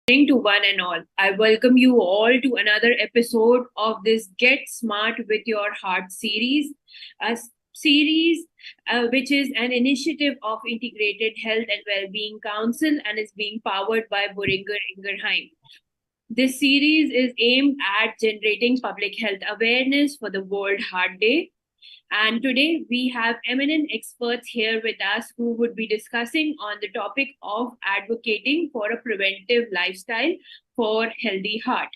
To one and all. I welcome you all to another episode of this Get Smart with Your Heart series, a series which is an initiative of Integrated Health and Wellbeing Council and is being powered by Boehringer Ingelheim. This series is aimed at generating public health awareness for the World Heart Day. And today we have eminent experts here with us who would be discussing on the topic of advocating for a preventive lifestyle for healthy heart.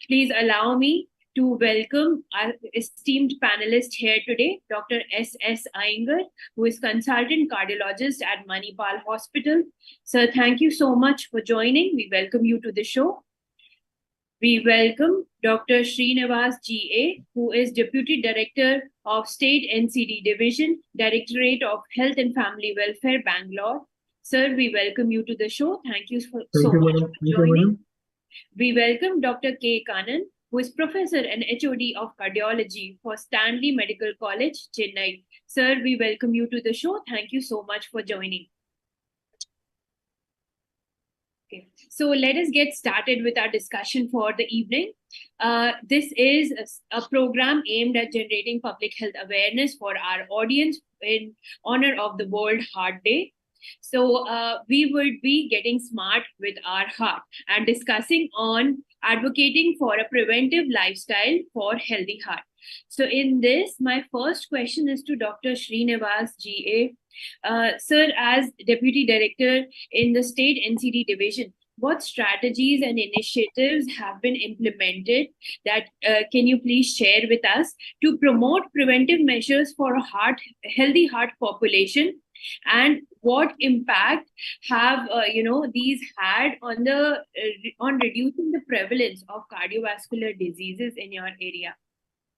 Please allow me to welcome our esteemed panelist here today, Dr. S.S. Iyengar, who is consultant cardiologist at Manipal Hospital. Sir, thank you so much for joining. We welcome you to the show. We welcome Dr. Srinivas G.A., who is Deputy Director of State NCD Division, Directorate of Health and Family Welfare, Bangalore. Sir, we welcome you to the show. Thank you so much for joining. We welcome Dr. K. Kannan, who is Professor and HOD of Cardiology for Stanley Medical College, Chennai. Sir, we welcome you to the show. Thank you so much for joining. Okay, so let us get started with our discussion for the evening. This is a program aimed at generating public health awareness for our audience in honor of the World Heart Day. So we would be getting smart with our heart and discussing on advocating for a preventive lifestyle for healthy heart. So in this, my first question is to Dr. Srinivas G.A. Sir, as Deputy Director in the State NCD Division, what strategies and initiatives have been implemented that can you please share with us to promote preventive measures for a healthy heart population? And what impact have these had on on reducing the prevalence of cardiovascular diseases in your area?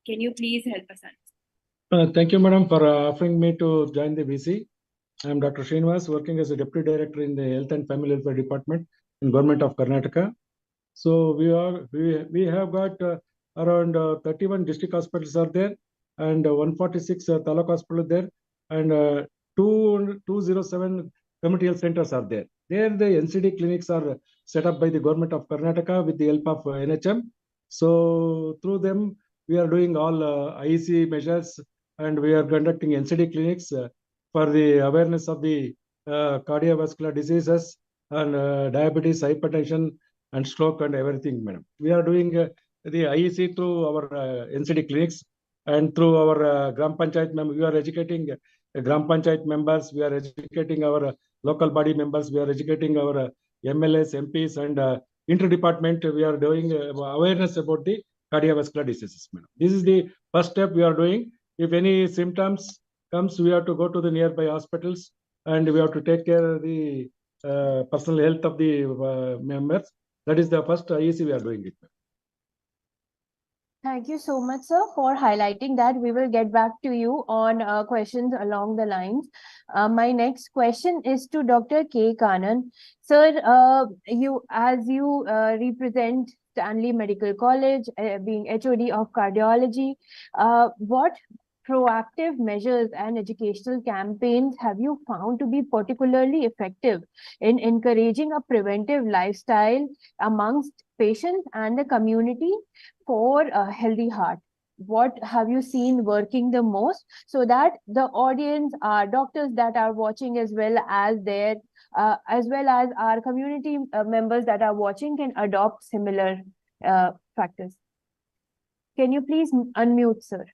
Can you please help us answer? Thank you, madam, for offering me to join the VC. I am Dr. Srinivas, working as a Deputy Director in the Health and Family Welfare Department in Government of Karnataka. So we have got around 31 district hospitals are there, and 146 taluk hospitals there, and 207 community health centers are there. There the NCD clinics are set up by the Government of Karnataka with the help of NHM. So through them we are doing all IEC measures, and we are conducting NCD clinics for the awareness of the cardiovascular diseases and diabetes, hypertension, and stroke and everything, madam. We are doing the IEC through our NCD clinics and through our Gram Panchayat members. We are educating Gram Panchayat members, we are educating our local body members, we are educating our MLAs, MPs, and inter-department, we are doing awareness about the cardiovascular diseases, madam. This is the first step we are doing. If any symptoms comes, we have to go to the nearby hospitals and we have to take care of the personal health of the members. That is the first IEC we are doing it. Thank you so much, sir, for highlighting that. We will get back to you on questions along the lines. My next question is to Dr. K. Kannan. Sir, as you represent Stanley Medical College, being HOD of Cardiology, what proactive measures and educational campaigns have you found to be particularly effective in encouraging a preventive lifestyle amongst patients and the community for a healthy heart? What have you seen working the most so that the audience, our doctors that are watching, as well as our community members that are watching, can adopt similar factors? Can you please unmute, sir?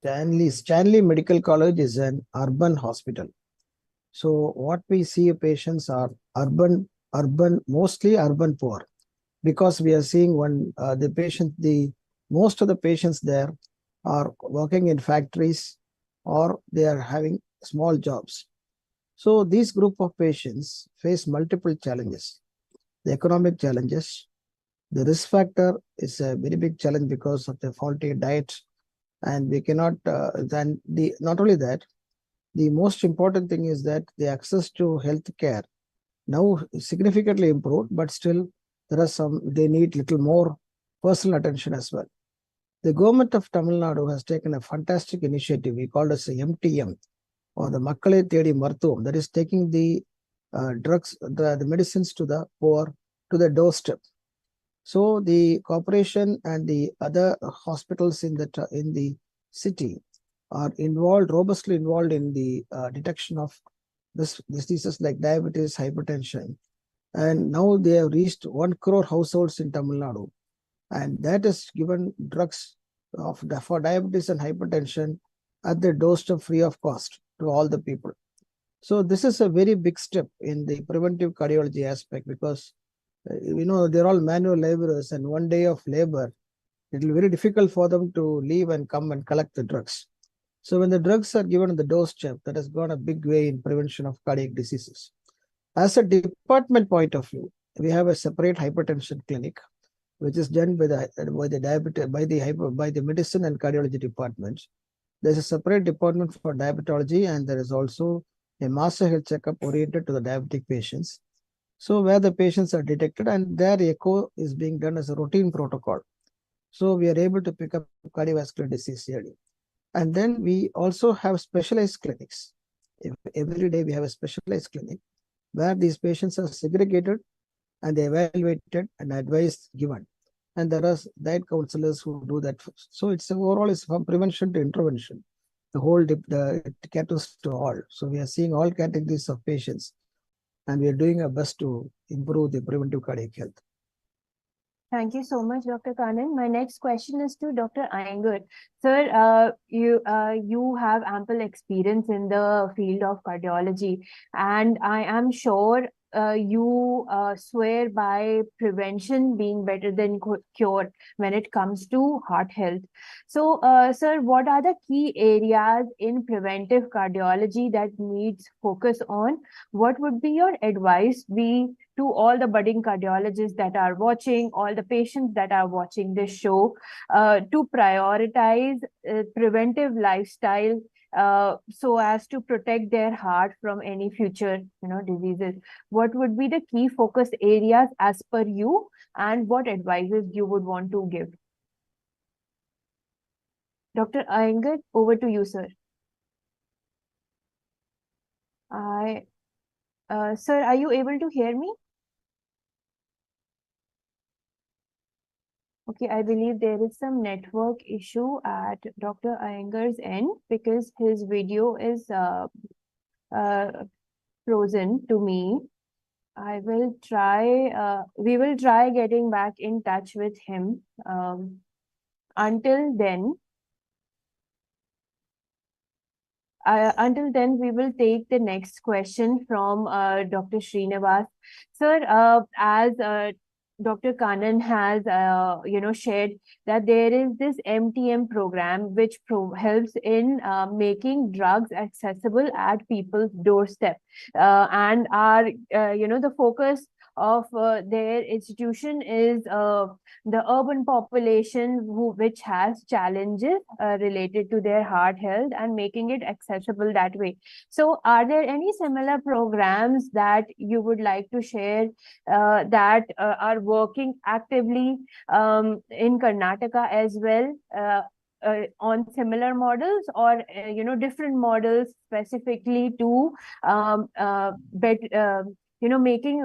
Stanley Medical College is an urban hospital. So what we see patients are mostly urban poor, because we are seeing most of the patients there are working in factories or they are having small jobs. So this group of patients face multiple challenges. The economic challenges, the risk factor is a very big challenge because of the faulty diet. And we cannot, not only that, the most important thing is that the access to health care now significantly improved, but still there are they need little more personal attention as well. The government of Tamil Nadu has taken a fantastic initiative. We call it as a MTM, or the Makkale Thedi Marthuvam, that is taking the drugs, the medicines to the poor, to the doorstep. So the corporation and the other hospitals in the city are robustly involved in the detection of diseases like diabetes, hypertension. And now they have reached 1 crore households in Tamil Nadu. And that has given drugs for diabetes and hypertension at the doorstep free of cost to all the people. So this is a very big step in the preventive cardiology aspect, because they're all manual laborers, and 1 day of labor, it will be very difficult for them to leave and come and collect the drugs. So when the drugs are given on the doorstep, that has gone a big way in prevention of cardiac diseases. As a department point of view, we have a separate hypertension clinic, which is done by the medicine and cardiology departments. There's a separate department for diabetology, and there is also a master health checkup oriented to the diabetic patients. So where the patients are detected and their echo is being done as a routine protocol. So we are able to pick up cardiovascular disease early. And then we also have specialized clinics. Every day we have a specialized clinic where these patients are segregated and they evaluated and advice given. And there are diet counselors who do that. So it's overall it's from prevention to intervention. It caters to all. So we are seeing all categories of patients, and we are doing our best to improve the preventive cardiac health. Thank you so much, Dr. Kanan. My next question is to Dr. Iyengar. Sir, you have ample experience in the field of cardiology, and I am sure you swear by prevention being better than cure when it comes to heart health. So, sir, what are the key areas in preventive cardiology that needs focus on? What would be your advice to all the budding cardiologists that are watching, all the patients that are watching this show, to prioritize preventive lifestyle so as to protect their heart from any future diseases? What would be the key focus areas as per you, and what advices you would want to give? Dr. Iyengar, over to you, sir. Sir, are you able to hear me? Okay, I believe there is some network issue at Dr. Iyengar's end, because his video is frozen to me. We will try getting back in touch with him. Until then, we will take the next question from Dr. Srinivas. Sir, as Dr. Kanan has, shared that there is this MTM program which helps in making drugs accessible at people's doorstep, and the focus of their institution is the urban population which has challenges related to their heart health, and making it accessible that way. So are there any similar programs that you would like to share that are working actively in Karnataka as well, on similar models, or different models specifically to making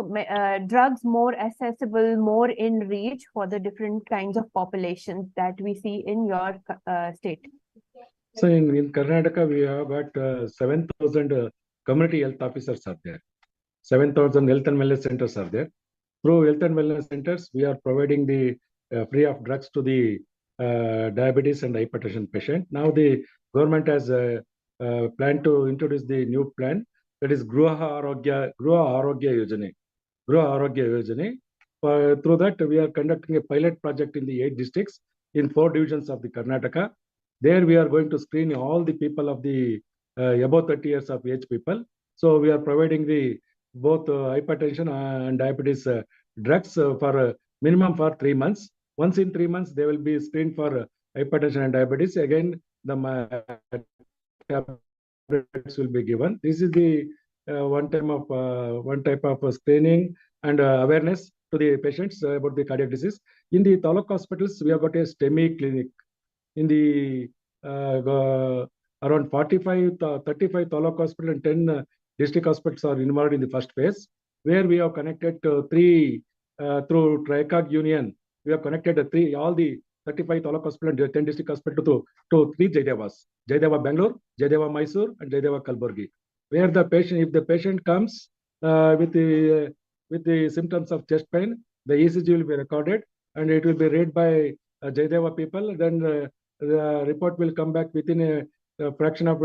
drugs more accessible, more in reach for the different kinds of populations that we see in your state? So in Karnataka, we have got 7,000 community health officers are there. 7,000 health and wellness centers are there. Through health and wellness centers, we are providing the free of drugs to the diabetes and hypertension patient. Now the government has planned to introduce the new plan, that is Gruha Arogya Yojane. Through that, we are conducting a pilot project in the 8 districts in 4 divisions of the Karnataka. There we are going to screen all the people of the above 30 years of age people. So we are providing the both hypertension and diabetes drugs for minimum for 3 months. Once in 3 months, they will be screened for hypertension and diabetes. Again, the tablets will be given. This is the one type of screening and awareness to the patients about the cardiac disease. In the taluk hospitals, we have got a STEMI clinic. In the around 35 taluk hospital and 10 district hospitals are involved in the first phase, where we have connected three through TRICAG Union. We have connected all the 35 taluk hospitals and 10 district hospitals to 3 Jaydevas: Jaydeva Bangalore, Jaydeva Mysore, and Jaydeva Kalburgi. Where the patient, if the patient comes with the symptoms of chest pain, the ECG will be recorded and it will be read by Jaydeva people. Then the report will come back within a fraction of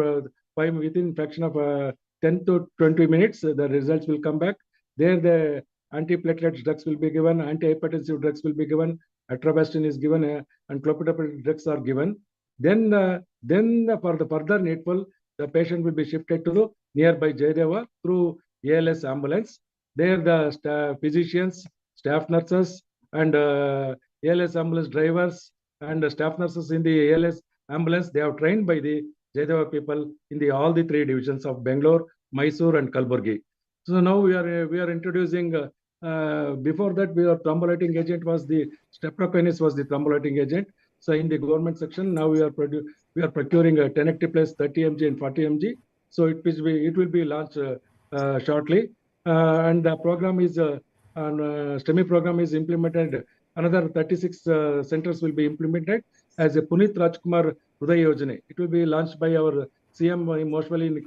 10 to 20 minutes. The results will come back. There the antiplatelet drugs will be given, antihypertensive drugs will be given, atorvastatin is given, and clopidogrel drugs are given. Then for the further needful, the patient will be shifted to the nearby Jaydeva through ALS ambulance. There the physicians, staff nurses, and ALS ambulance drivers and staff nurses in the ALS ambulance, they are trained by the Jaydeva people in all the 3 divisions of Bangalore, Mysore, and Kalburgi. So now we are introducing. Before that, thrombolytic agent was the streptokinase was the thrombolytic agent. So in the government section, now we are procuring 1080 plus 30 mg and 40 mg. So it will be launched shortly, and the program is STEMI program is implemented. Another 36 centers will be implemented as a Punit Rajkumar Hriday Yojana. It will be launched by our CM mostly in the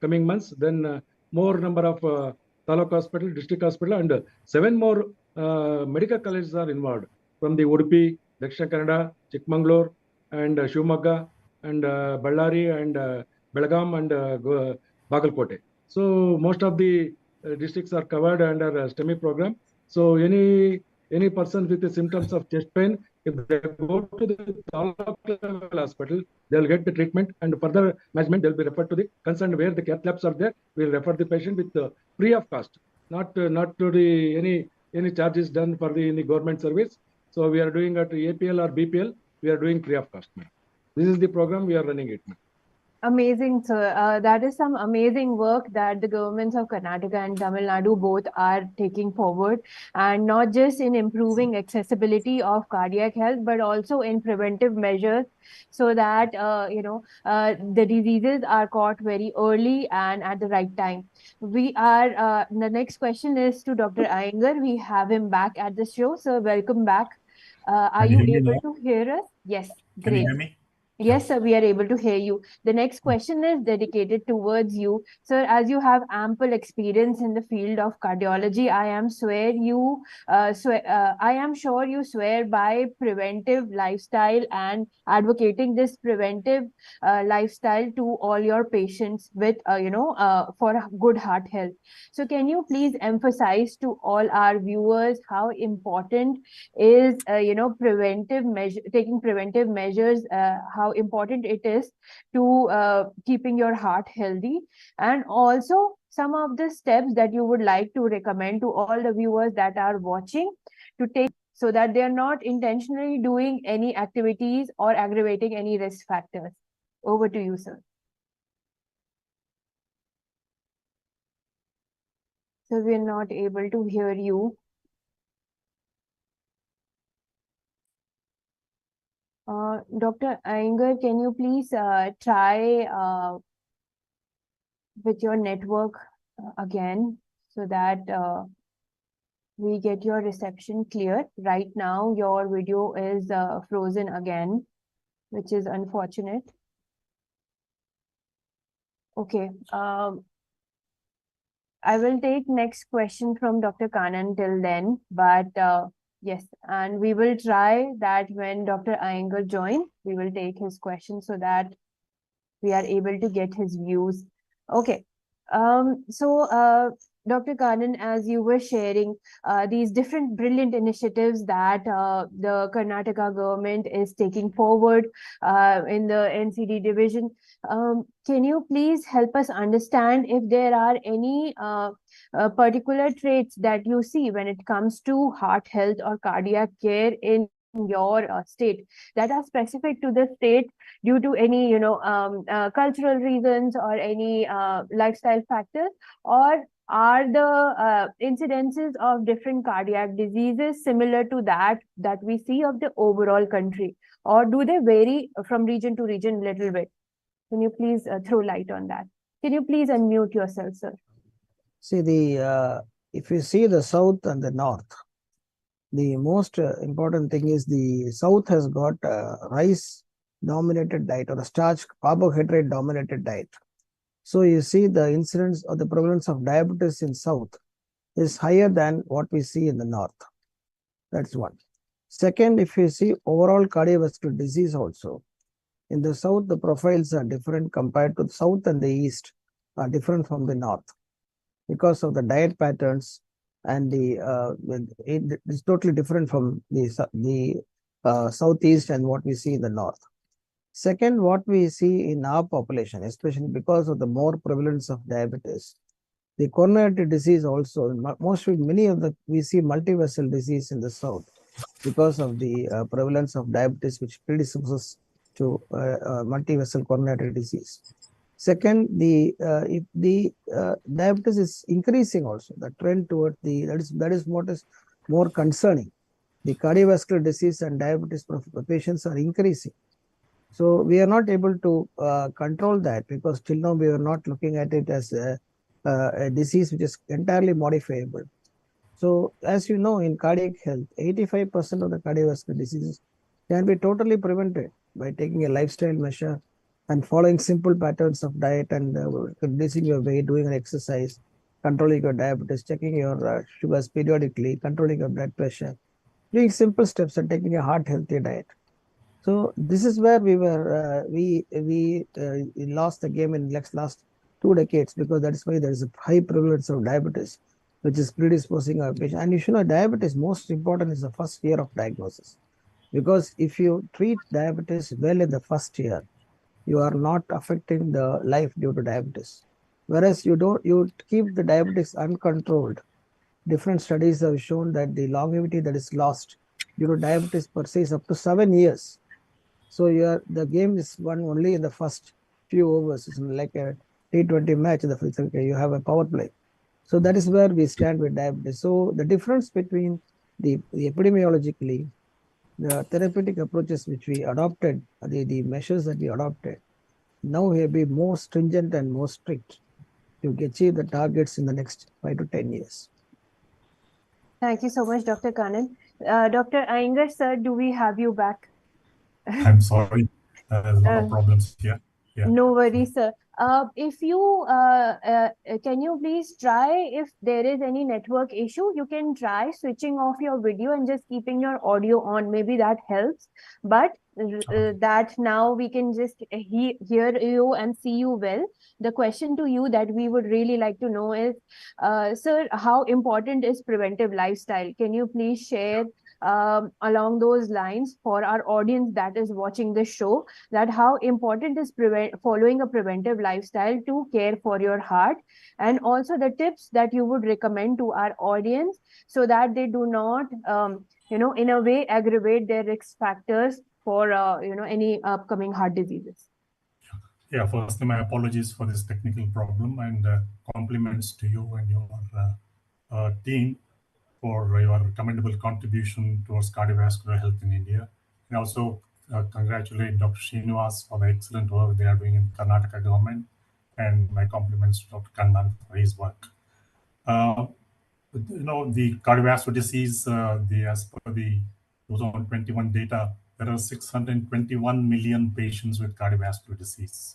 coming months. Then more number of taluk hospital, district hospital, and 7 more medical colleges are involved from the Udupi, Dakshina Kannada, Chikmagalur, and Shivamogga, and Ballari, and Belgaum, and Bagalkote. So most of the districts are covered under STEMI program. So any person with the symptoms of chest pain, if they go to the taluk level hospital, they will get the treatment, and further management they will be referred to the concerned where the cath labs are there. We will refer the patient with free of cost, not to the any charges done for any government service. So we are doing at APL or BPL, we are doing free of cost. This is the program we are running it. Amazing, sir. That is some amazing work that the governments of Karnataka and Tamil Nadu both are taking forward, and not just in improving accessibility of cardiac health, but also in preventive measures, so that the diseases are caught very early and at the right time. The next question is to Dr. Iyengar. We have him back at the show. Sir, welcome back. Are you able to hear us? Yes, Can you great. hear me? Yes, sir, we are able to hear you. The next question is dedicated towards you. Sir, as you have ample experience in the field of cardiology, I am sure you swear by preventive lifestyle and advocating this preventive lifestyle to all your patients with, for good heart health. So can you please emphasize to all our viewers how important is, taking preventive measures, how important it is to keeping your heart healthy, and also some of the steps that you would like to recommend to all the viewers that are watching to take, so that they are not intentionally doing any activities or aggravating any risk factors. Over to you, sir. So we are not able to hear you. Dr. Iyengar, can you please try with your network again, so that we get your reception clear? Right now, your video is frozen again, which is unfortunate. Okay. I will take next question from Dr. Kanan till then, but yes, and we will try that when Dr. Iyengar joins, we will take his question so that we are able to get his views. Okay. Dr. Kanan, as you were sharing these different brilliant initiatives that the Karnataka government is taking forward in the NCD division, can you please help us understand if there are any particular traits that you see when it comes to heart health or cardiac care in your state that are specific to the state due to any cultural reasons or any lifestyle factors, or are the incidences of different cardiac diseases similar to that we see of the overall country, or do they vary from region to region a little bit? Can you please throw light on that? Can you please unmute yourself, sir? See, if you see the south and the north, the most important thing is the south has got a rice dominated diet or a starch carbohydrate dominated diet. So you see the incidence or the prevalence of diabetes in south is higher than what we see in the north. That's one. Second, if you see overall cardiovascular disease also, in the south, the profiles are different compared to the south, and the east are different from the north because of the diet patterns, and it's totally different from the southeast and what we see in the north. Second, what we see in our population, especially because of the more prevalence of diabetes, the coronary disease also, we see multivessel disease in the south because of the prevalence of diabetes, which predisposes to multivessel coronary disease. Second, if the diabetes is increasing also, the trend towards that is what is more concerning. The cardiovascular disease and diabetes patients are increasing. So we are not able to control that because till now we are not looking at it as a disease which is entirely modifiable. So as you know, in cardiac health, 85% of the cardiovascular diseases can be totally prevented by taking a lifestyle measure and following simple patterns of diet and reducing your weight, doing an exercise, controlling your diabetes, checking your sugars periodically, controlling your blood pressure, doing simple steps and taking a heart healthy diet. So this is where we lost the game in last 2 decades, because that is why there is a high prevalence of diabetes, which is predisposing our patient. And you should know, diabetes, most important is the first year of diagnosis, because if you treat diabetes well in the first year, you are not affecting the life due to diabetes. Whereas you keep the diabetes uncontrolled. Different studies have shown that the longevity that is lost due to diabetes per se is up to 7 years. So the game is won only in the first few overs. It's like a T20 match. You have a power play. So that is where we stand with diabetes. So the difference between the epidemiologically, the therapeutic approaches which we adopted, the measures that we adopted, now we will be more stringent and more strict to achieve the targets in the next 5 to 10 years. Thank you so much, Dr. Kanan. Dr. Iyengar, sir, do we have you back? I'm sorry, there's a lot of problems here. Yeah. No worries, sir. If you can you please try, if there is any network issue, you can try switching off your video and just keeping your audio on. Maybe that helps. But that now we can just hear you and see you well. The question to you that we would really like to know is, sir, how important is preventive lifestyle? Can you please share along those lines for our audience that is watching this show, that how important is following a preventive lifestyle to care for your heart, and also the tips that you would recommend to our audience so that they do not in a way aggravate their risk factors for any upcoming heart diseases. Yeah, firstly, my apologies for this technical problem, and compliments to you and your team for your commendable contribution towards cardiovascular health in India. And also congratulate Dr. Srinivas for the excellent work they are doing in Karnataka government, and my compliments to Dr. Kannan for his work. The cardiovascular disease, as per the 2021 data, there are 621 million patients with cardiovascular disease,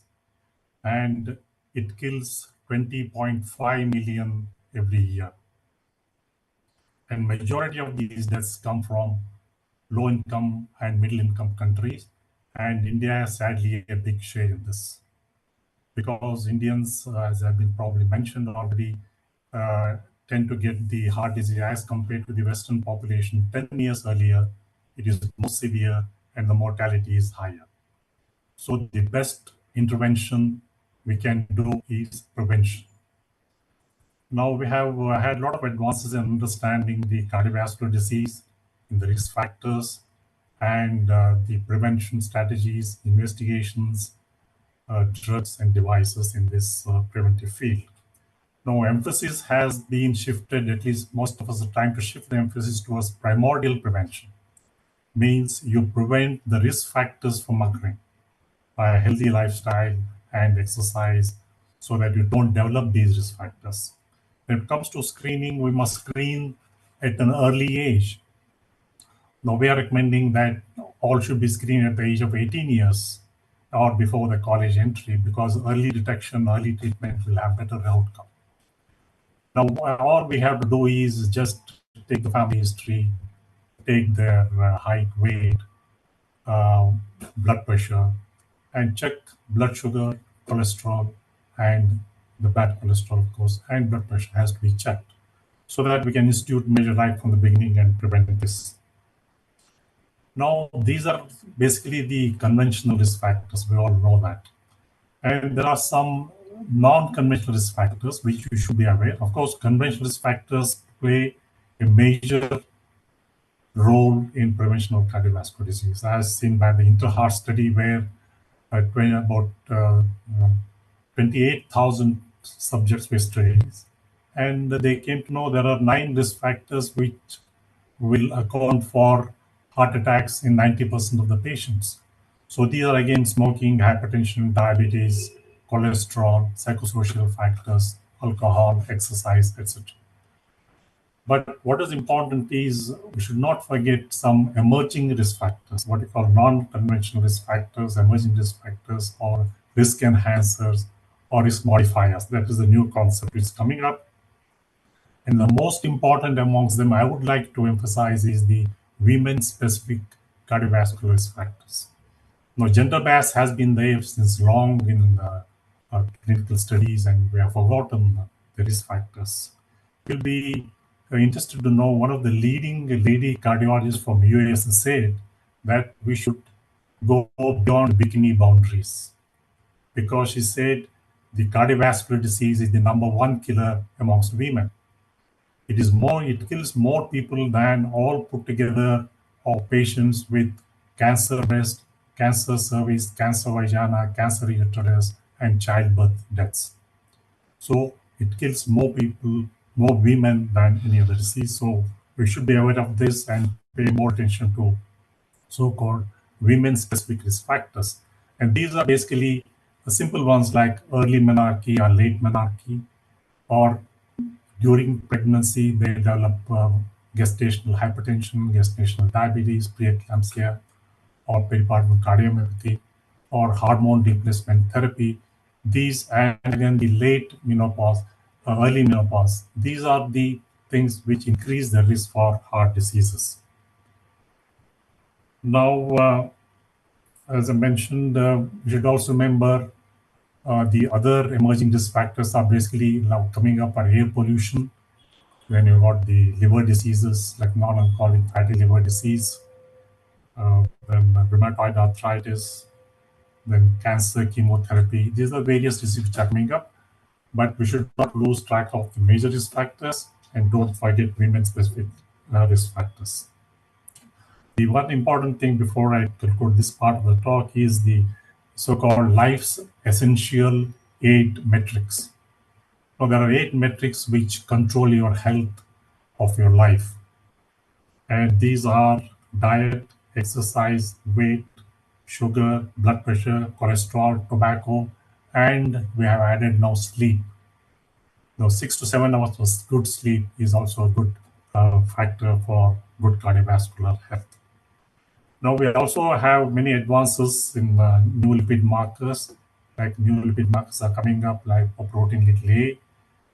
and it kills 20.5 million every year. And majority of these deaths come from low-income and middle-income countries, and India has sadly a big share in this, because Indians, as have been probably mentioned already, tend to get the heart disease as compared to the Western population 10 years earlier. It is more severe and the mortality is higher. So the best intervention we can do is prevention. Now we have had a lot of advances in understanding the cardiovascular disease, in the risk factors, and the prevention strategies, investigations, drugs and devices in this preventive field. Now, emphasis has been shifted, at least most of us are trying to shift the emphasis towards primordial prevention. Means you prevent the risk factors from occurring by a healthy lifestyle and exercise, so that you don't develop these risk factors. When it comes to screening, we must screen at an early age. Now we are recommending that all should be screened at the age of 18 years or before the college entry, because early detection, early treatment will have better outcome. Now, all we have to do is just take the family history, take their height, weight, blood pressure, and check blood sugar, cholesterol, and the bad cholesterol, of course, and blood pressure has to be checked so that we can institute measure right from the beginning and prevent this. Now, these are basically the conventional risk factors. We all know that. And there are some non-conventional risk factors which you should be aware. Of course, conventional risk factors play a major role in prevention of cardiovascular disease, as seen by the Interheart study, where about 28,000 subjects were studied. And they came to know there are 9 risk factors which will account for heart attacks in 90% of the patients. So these are again smoking, hypertension, diabetes, cholesterol, psychosocial factors, alcohol, exercise, etc. But what is important is we should not forget some emerging risk factors, what we call non-conventional risk factors, emerging risk factors, or risk enhancers, or risk modifiers. That is the new concept which is coming up. And the most important amongst them, I would like to emphasize, is the women-specific cardiovascular risk factors. Now, gender bias has been there since long in clinical studies, and we have forgotten the risk factors. We'll be interested to know one of the leading lady cardiologists from US said that we should go beyond bikini boundaries, because she said the cardiovascular disease is the #1 killer amongst women. It kills more people than all put together of patients with cancer breast, cancer cervix, cancer vagina, cancer uterus, and childbirth deaths. So it kills more people, more women than any other disease. So we should be aware of this and pay more attention to so-called women-specific risk factors. And these are basically the simple ones like early menarche or late menarche, or during pregnancy, they develop gestational hypertension, gestational diabetes, preeclampsia, or peripartum cardiomyopathy, or hormone replacement therapy. These, and again the late menopause, early menopause, these are the things which increase the risk for heart diseases. Now, as I mentioned, we should also remember the other emerging risk factors are basically now coming up are air pollution. Then you've got the liver diseases like non-alcoholic fatty liver disease, then rheumatoid arthritis, then cancer, chemotherapy. These are various diseases which are coming up, but we should not lose track of the major risk factors and don't forget women-specific risk factors. The one important thing before I conclude this part of the talk is the so-called life's essential 8 metrics. Now, there are 8 metrics which control your health of your life. And these are diet, exercise, weight, sugar, blood pressure, cholesterol, tobacco, and we have added now sleep. Now, 6 to 7 hours of good sleep is also a good factor for good cardiovascular health. Now, we also have many advances in new lipid markers, like new lipid markers are coming up, like protein little a.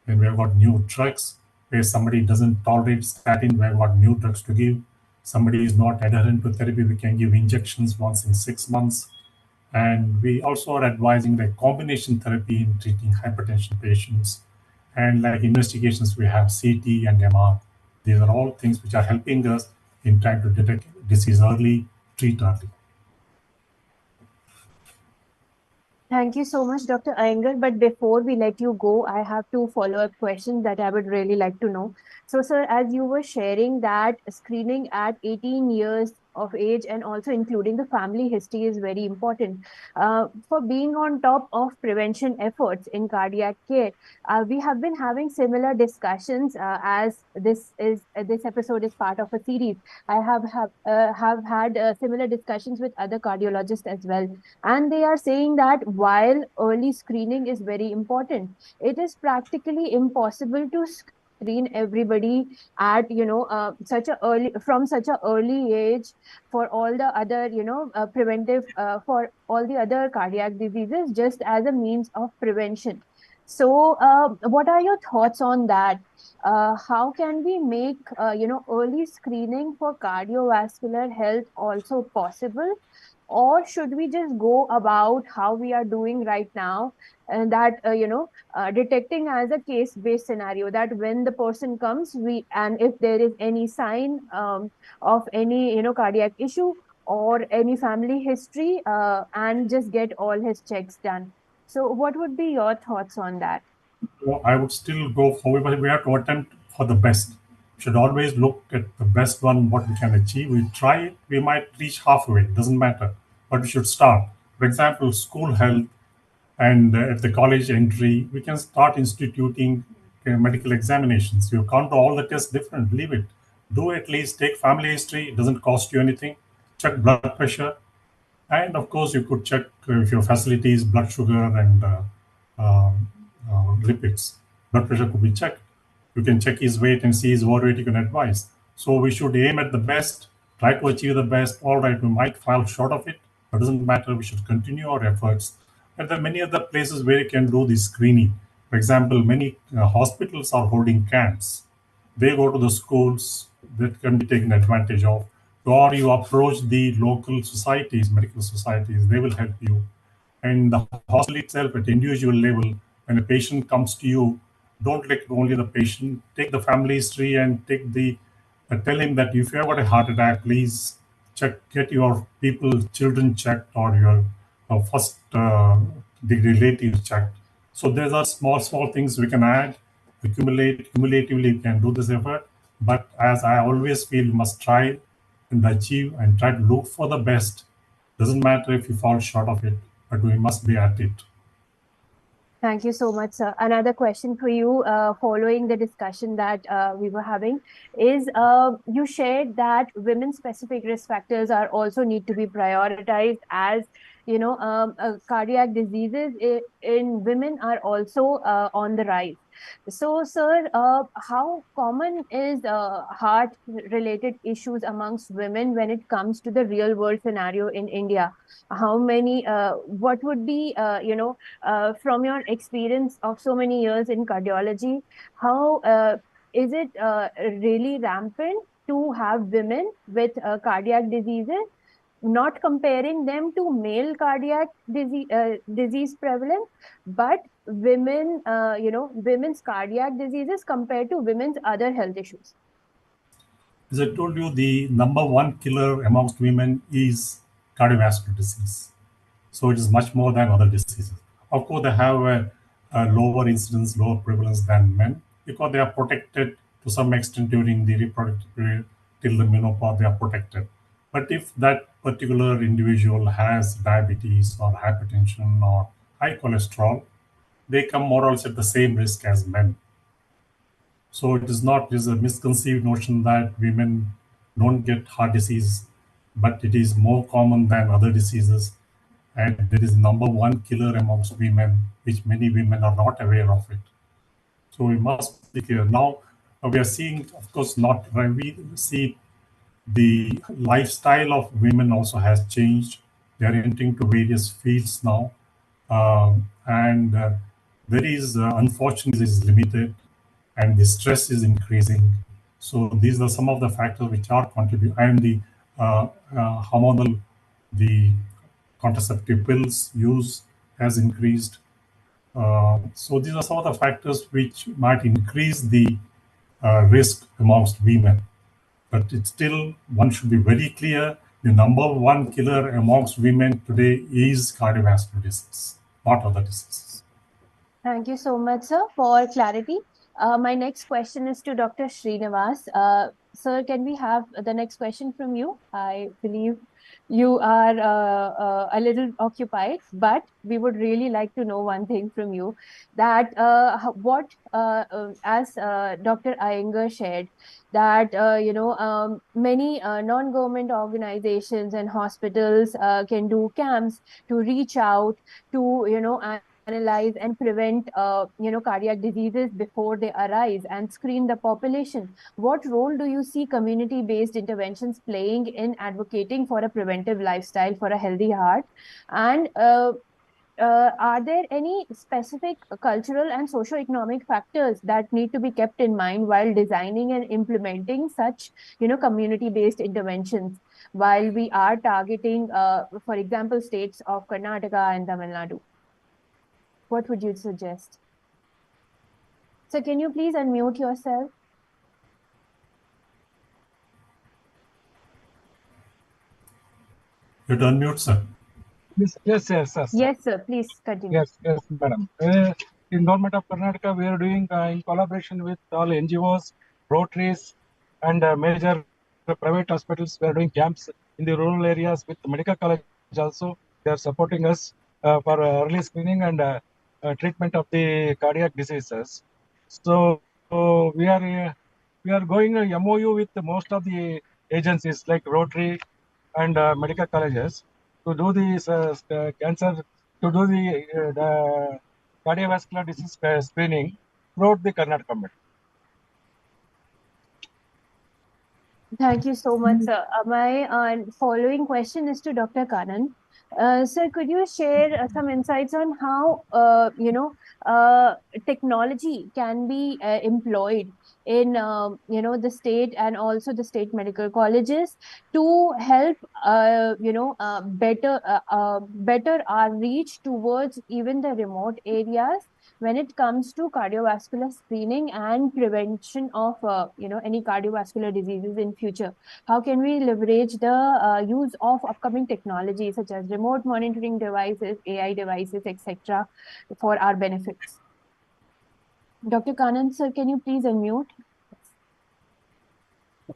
Then we have got new drugs, where somebody doesn't tolerate statin, we have got new drugs to give. Somebody is not adherent to therapy, we can give injections once in 6 months. And we also are advising like combination therapy in treating hypertension patients. And like investigations, we have CT and MR. These are all things which are helping us in trying to detect disease early, treat early. Thank you so much, Dr. Iyengar. But before we let you go, I have 2 follow-up questions that I would really like to know. So, sir, as you were sharing that screening at 18 years of age, and also including the family history is very important. For being on top of prevention efforts in cardiac care, we have been having similar discussions as this episode is part of a series. I have had similar discussions with other cardiologists as well, and they are saying that while early screening is very important, it is practically impossible to screen everybody at such a early age for all the other preventive for all the other cardiac diseases, just as a means of prevention. So what are your thoughts on that? How can we make early screening for cardiovascular health also possible, or should we just go about how we are doing right now, and that detecting as a case based scenario, that when the person comes, and if there is any sign of any cardiac issue or any family history, and just get all his checks done. So what would be your thoughts on that? So I would still go for, but we have to attempt for the best. We should always look at the best one, what we can achieve. We try it, we might reach halfway, it doesn't matter, but we should start. For example, school health, and at the college entry, we can start instituting medical examinations. You can't do all the tests different, leave it. Do at least take family history, it doesn't cost you anything. Check blood pressure, and of course, you could check if your facilities, blood sugar and lipids. Blood pressure could be checked. You can check his weight and see his overweight, you can advise. So we should aim at the best, try to achieve the best. All right, we might fall short of it, but it doesn't matter. We should continue our efforts. And there are many other places where you can do this screening. For example, many hospitals are holding camps. They go to the schools that can be taken advantage of, or you approach the local societies, medical societies, they will help you. And the hospital itself, at individual level, when a patient comes to you, don't look only the patient, take the family history and take the tell him that if you have got a heart attack, please get your children checked, or your first degree relatives checked. So there are small things we can add, cumulatively we can do this effort. But as I always feel, we must try and achieve and try to look for the best. Doesn't matter if you fall short of it, but we must be at it. Thank you so much, sir. Another question for you, following the discussion that we were having, is you shared that women-specific risk factors are also need to be prioritized, as cardiac diseases in women are also on the rise. So, sir, how common is heart-related issues amongst women when it comes to the real-world scenario in India? How many? What would be, from your experience of so many years in cardiology, how is it really rampant to have women with cardiac diseases? Not comparing them to male cardiac disease prevalence, but women's cardiac diseases compared to women's other health issues. As I told you, the number one killer amongst women is cardiovascular disease. So it is much more than other diseases. Of course, they have a lower incidence, lower prevalence than men, because they are protected to some extent during the reproductive period till the menopause. They are protected. But if that particular individual has diabetes or hypertension or high cholesterol, they come more or less at the same risk as men. So it is a misconceived notion that women don't get heart disease, but it is more common than other diseases. And there is number one killer amongst women, which many women are not aware of it. So we must be clear. Now we are seeing, of course, we see the lifestyle of women also has changed. They are entering to various fields now. And there is, unfortunately, is limited, and the stress is increasing. So these are some of the factors which are contributing. And the hormonal, the contraceptive pills use has increased. So these are some of the factors which might increase the risk amongst women. But it's still, one should be very clear, the number one killer amongst women today is cardiovascular disease, not other diseases. Thank you so much, sir, for clarity. My next question is to Dr. Srinivas. Sir, can we have the next question from you? I believe you are a little occupied, but we would really like to know one thing from you, that as Dr. Iyengar shared, that many non-government organizations and hospitals can do camps to reach out to analyze and prevent cardiac diseases before they arise and screen the population. What role do you see community-based interventions playing in advocating for a preventive lifestyle for a healthy heart? And are there any specific cultural and socio-economic factors that need to be kept in mind while designing and implementing such, community-based interventions while we are targeting, for example, states of Karnataka and Tamil Nadu? What would you suggest? So can you please unmute yourself? You have to unmute, sir. Yes. Yes, sir. Please continue. Yes, madam. In Government of Karnataka, we are doing in collaboration with all NGOs, Rotaries, and major private hospitals. We are doing camps in the rural areas with medical college also. They are supporting us for early screening and treatment of the cardiac diseases. So we are going MOU with most of the agencies like Rotary and medical colleges to do this cancer, to do the cardiovascular disease screening throughout the Karnataka government. Thank you so much, sir. My following question is to Dr. Kanan. Sir, could you share some insights on how technology can be employed in the state and also the state medical colleges to help better our reach towards even the remote areas when it comes to cardiovascular screening and prevention of any cardiovascular diseases in future? How can we leverage the use of upcoming technology such as remote monitoring devices, AI devices, etc., for our benefits? Dr. Kanan, sir, can you please unmute?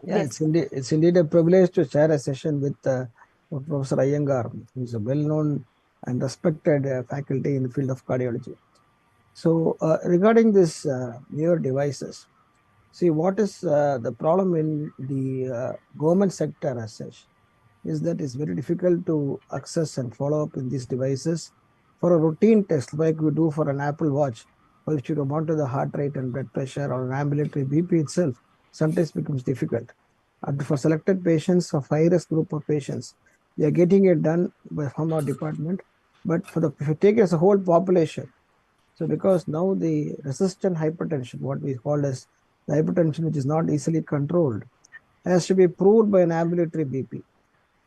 Yeah, Yes. it's indeed a privilege to share a session with Professor Iyengar, who is a well-known and respected faculty in the field of cardiology. So regarding this newer devices, see what is the problem in the government sector as such is that it's very difficult to access and follow up in these devices for a routine test like we do for an Apple Watch, or if you monitor the heart rate and blood pressure or an ambulatory BP itself, sometimes becomes difficult. And for selected patients, of high-risk group of patients, we are getting it done from our department. But if you take it as a whole population, so because now the resistant hypertension, what we call as the hypertension which is not easily controlled, has to be proved by an ambulatory BP.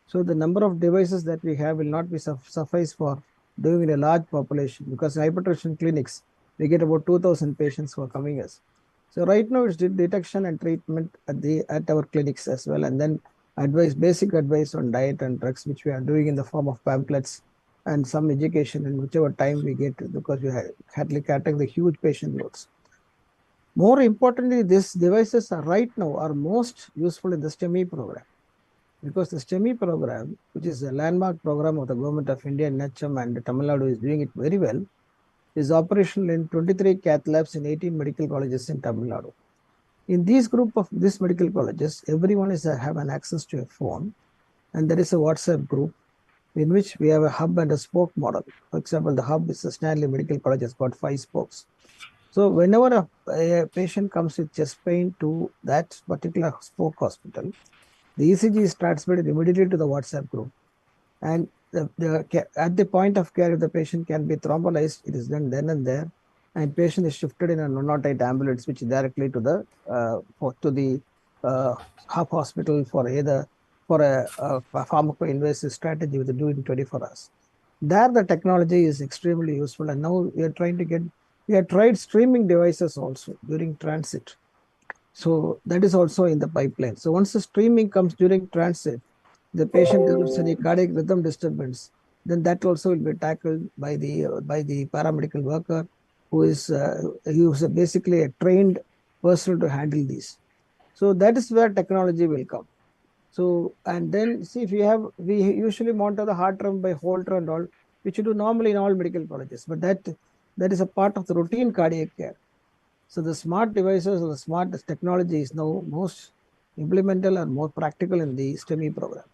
So the number of devices that we have will not be suffice for doing in a large population, because in hypertension clinics, we get about 2,000 patients who are coming us. So right now it's detection and treatment at our clinics as well, and then basic advice on diet and drugs, which we are doing in the form of pamphlets and some education in whichever time we get, because we are catering the huge patient loads. More importantly, these devices are right now are most useful in the STEMI program, because the STEMI program, which is a landmark program of the Government of India, NHM and Tamil Nadu is doing it very well, is operational in 23 cath labs in 18 medical colleges in Tamil Nadu. In these medical colleges, everyone have an access to a phone, and there is a WhatsApp group in which we have a hub and a spoke model. For example, the hub is the Stanley Medical College has got 5 spokes. So whenever a patient comes with chest pain to that particular spoke hospital, the ECG is transmitted immediately to the WhatsApp group. And at the point of care, if the patient can be thrombolized, it is done then and there. And patient is shifted in a non-tight ambulance, which is directly to the hub hospital for a pharmaco-invasive strategy with the doing 24 hours. There, the technology is extremely useful. And now we have tried streaming devices also during transit. So that is also in the pipeline. So once the streaming comes during transit, the patient develops any cardiac rhythm disturbance, then that also will be tackled by the paramedical worker who is basically a trained person to handle these. So that is where technology will come. So, and then see if we usually monitor the heart rhythm by Holter and all, which you do normally in all medical colleges, but that is a part of the routine cardiac care. So the smart devices or the smart technology is now most implemental and more practical in the STEMI program.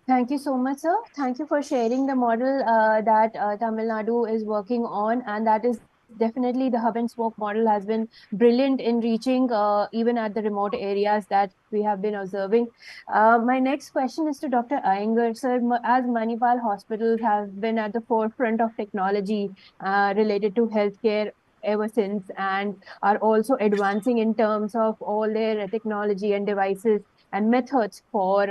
Thank you so much, sir. Thank you for sharing the model that Tamil Nadu is working on, and that is definitely the hub and spoke model has been brilliant in reaching even at the remote areas that we have been observing. My next question is to Dr. Iyengar. Sir, as Manipal hospitals have been at the forefront of technology related to healthcare ever since, and are also advancing in terms of all their technology and devices and methods for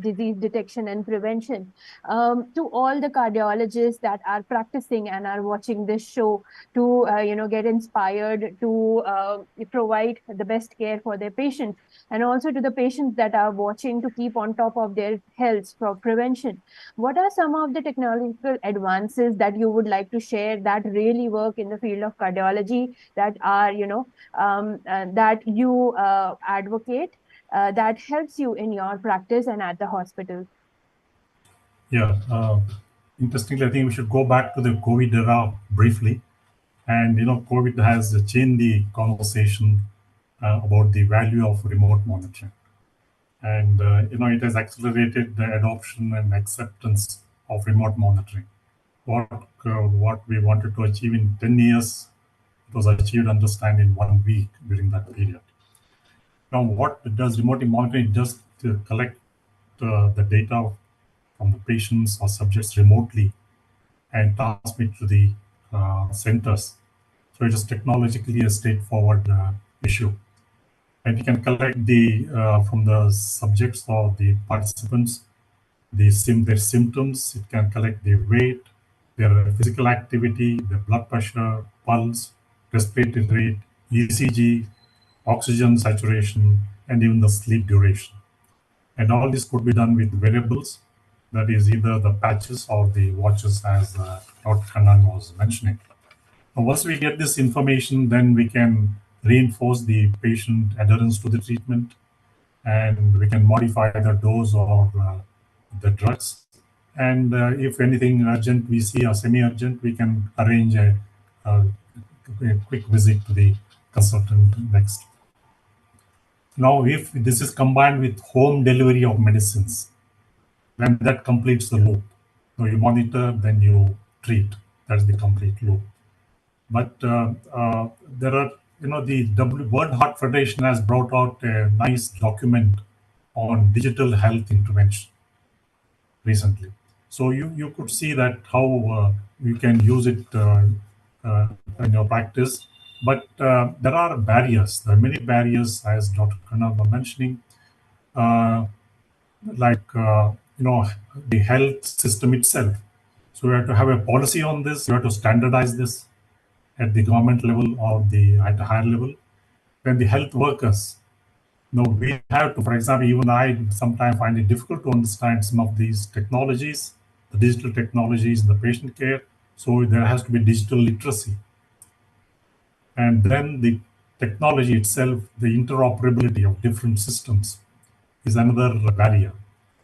disease detection and prevention. To all the cardiologists that are practicing and are watching this show, to get inspired to provide the best care for their patients, and also to the patients that are watching to keep on top of their health for prevention, what are some of the technological advances that you would like to share that really work in the field of cardiology, that are that you advocate, that helps you in your practice and at the hospital? Yeah, interestingly, I think we should go back to the COVID era briefly. And, COVID has changed the conversation about the value of remote monitoring. And, it has accelerated the adoption and acceptance of remote monitoring. What we wanted to achieve in 10 years, it was achieved, understand, in 1 week during that period. Now, what does remote monitoring? It does to collect the data from the patients or subjects remotely and transmit to the centers. So it is technologically a straightforward issue. And you can collect from the subjects or the participants, their symptoms. It can collect their weight, their physical activity, their blood pressure, pulse, respiratory rate, ECG, oxygen saturation, and even the sleep duration. And all this could be done with wearables, that is either the patches or the watches, as Dr. Kannan was mentioning. Now, once we get this information, then we can reinforce the patient adherence to the treatment, and we can modify the dose or the drugs. And if anything urgent we see or semi-urgent, we can arrange a quick visit to the consultant next. Now, if this is combined with home delivery of medicines, then that completes the loop. So you monitor, then you treat. That's the complete loop. But there are, the World Heart Federation has brought out a nice document on digital health intervention recently. So you could see that how you can use it in your practice. But there are barriers. There are many barriers, as Dr. Kannan was mentioning, like the health system itself. So we have to have a policy on this. We have to standardize this at the government level or at the higher level. Then the health workers. We have to, for example, even I sometimes find it difficult to understand some of these technologies, the digital technologies in the patient care. So there has to be digital literacy. And then the technology itself, the interoperability of different systems is another barrier.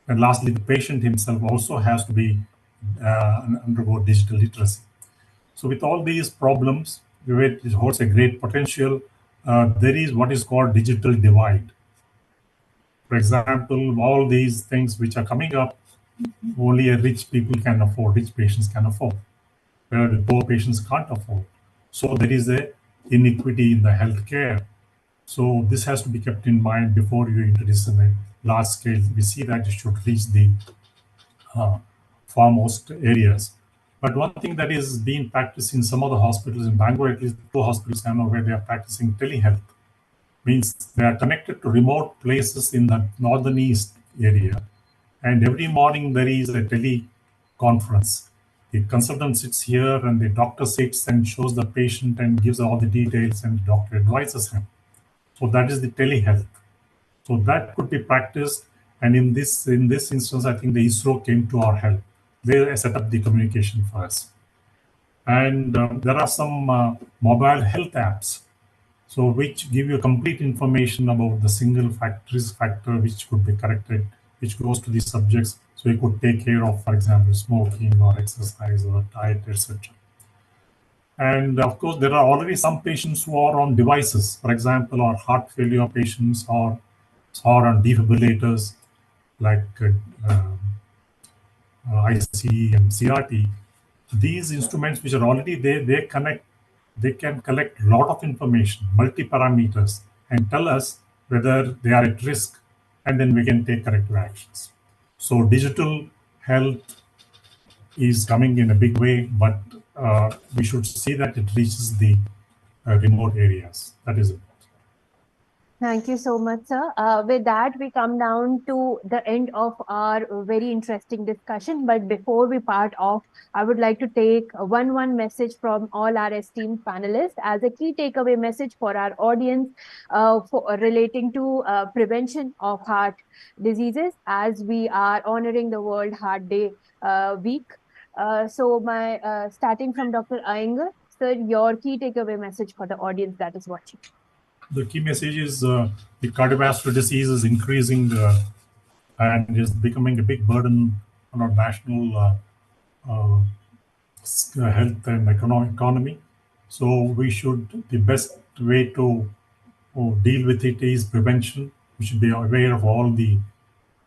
And lastly, the patient himself also has to be undergo digital literacy. So with all these problems, it holds a great potential. There is what is called digital divide. For example, all these things which are coming up, only rich people can afford, rich patients can afford, where the poor patients can't afford. So there is a inequity in the healthcare. So this has to be kept in mind before you introduce in a large scale. We see that it should reach the foremost areas. But one thing that is being practiced in some of the hospitals, in Bangalore, at least 2 hospitals I know where they are practicing telehealth, means they are connected to remote places in the northern east area. And every morning there is a teleconference. The consultant sits here and the doctor sits and shows the patient and gives all the details, and the doctor advises him. So that is the telehealth. So that could be practiced. And in this instance, I think the ISRO came to our help. They set up the communication for us. And there are some mobile health apps. So which give you complete information about the single risk factor which could be corrected, which goes to the subjects. So you could take care of, for example, smoking or exercise or diet, etc. And of course, there are already some patients who are on devices, for example, or heart failure patients or on defibrillators like IC and CRT. These instruments which are already there, they can collect a lot of information, multi-parameters, and tell us whether they are at risk, and then we can take corrective actions. So digital health is coming in a big way, but we should see that it reaches the remote areas. That is it. Thank you so much, sir. With that, we come down to the end of our very interesting discussion. But before we part off, I would like to take one message from all our esteemed panelists as a key takeaway message for our audience for relating to prevention of heart diseases as we are honoring the World Heart Day week. Starting from Dr. Iyengar, sir, your key takeaway message for the audience that is watching. The key message is the cardiovascular disease is increasing and is becoming a big burden on our national health and economy. So the best way to deal with it is prevention. We should be aware of all the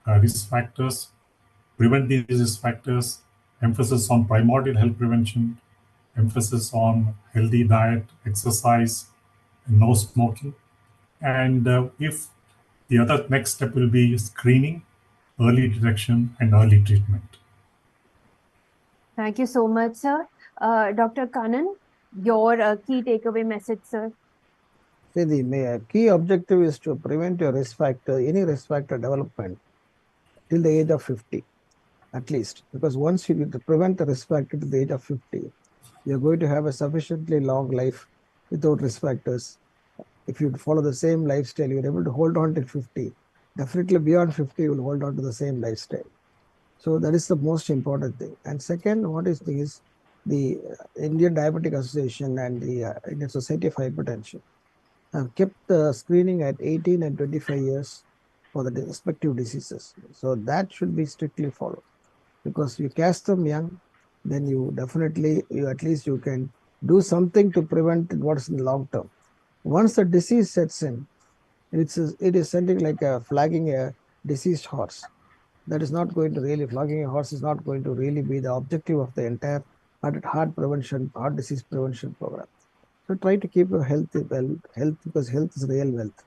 risk factors, prevent these risk factors, emphasis on primordial health prevention, emphasis on healthy diet, exercise, and no smoking. And if the other next step will be screening, early detection, and early treatment. Thank you so much, sir. Dr. Kannan, your key takeaway message, sir. See, the key objective is to prevent your any risk factor development till the age of 50, at least. Because once you prevent the risk factor to the age of 50, you're going to have a sufficiently long life without risk factors. If you follow the same lifestyle, you're able to hold on till 50. Definitely beyond 50, you'll hold on to the same lifestyle. So that is the most important thing. And second, the Indian Diabetic Association and the Indian Society of Hypertension have kept the screening at 18 and 25 years for the respective diseases. So that should be strictly followed, because you catch them young, then at least you can do something to prevent what's in the long term. Once the disease sets in, it is something like flagging a diseased horse. That is not going to really, flogging a horse is not going to really be the objective of the entire heart disease prevention program. So try to keep your health because health is real wealth.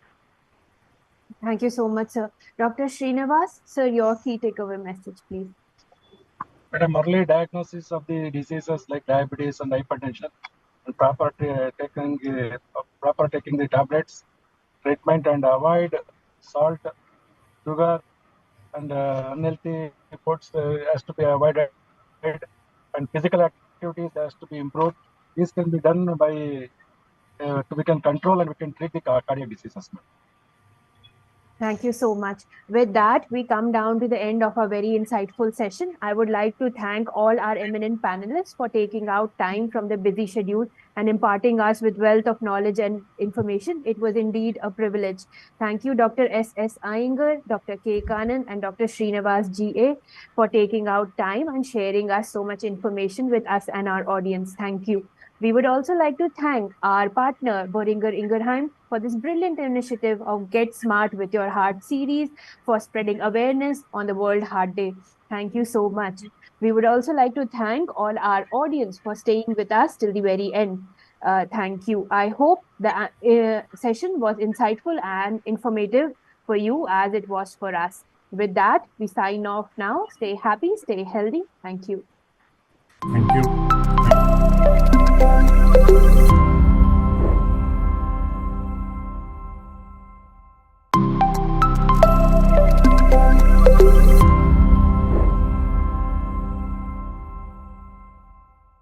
Thank you so much, sir. Dr. Srinivas, sir, your key takeaway message, please. Madam, early diagnosis of the diseases like diabetes and hypertension, and proper taking the tablets, treatment, and avoid salt, sugar, and unhealthy foods has to be avoided, and physical activities has to be improved. This can be done by we can control and we can treat the cardiac diseases. Thank you so much. With that, we come down to the end of a very insightful session. I would like to thank all our eminent panelists for taking out time from the busy schedule and imparting us with wealth of knowledge and information. It was indeed a privilege. Thank you, Dr. S.S. Iyengar, Dr. K. Kannan, and Dr. Srinivas G.A. for taking out time and sharing us so much information with us and our audience. Thank you. We would also like to thank our partner, Boehringer Ingelheim, for this brilliant initiative of Get Smart with Your Heart series for spreading awareness on the World Heart Day. Thank you so much. We would also like to thank all our audience for staying with us till the very end. Thank you. I hope the session was insightful and informative for you as it was for us. With that, we sign off now. Stay happy, stay healthy. Thank you.